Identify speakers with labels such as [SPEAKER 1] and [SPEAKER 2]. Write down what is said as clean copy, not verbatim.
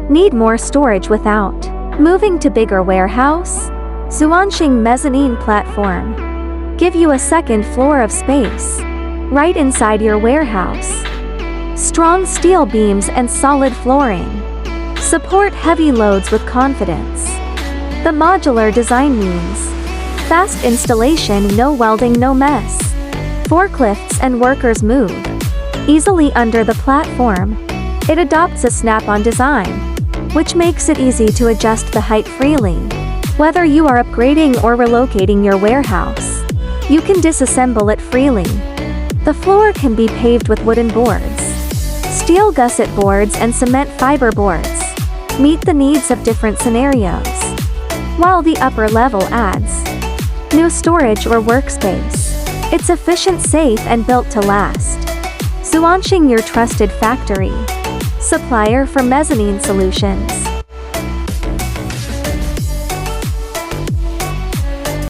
[SPEAKER 1] Need more storage without moving to bigger warehouse? Xuansheng mezzanine platform give you a second floor of space right inside your warehouse. Strong steel beams and solid flooring support heavy loads with confidence. The modular design means fast installation, no welding, no mess. Forklifts and workers move easily under the platform. It adopts a snap-on design, which makes it easy to adjust the height freely. Whether you are upgrading or relocating your warehouse, you can disassemble it freely. The floor can be paved with wooden boards, steel gusset boards and cement fiber boards. Meet the needs of different scenarios. While the upper level adds new storage or workspace, it's efficient, safe and built to last. Xuansheng, your trusted factory supplier for mezzanine solutions.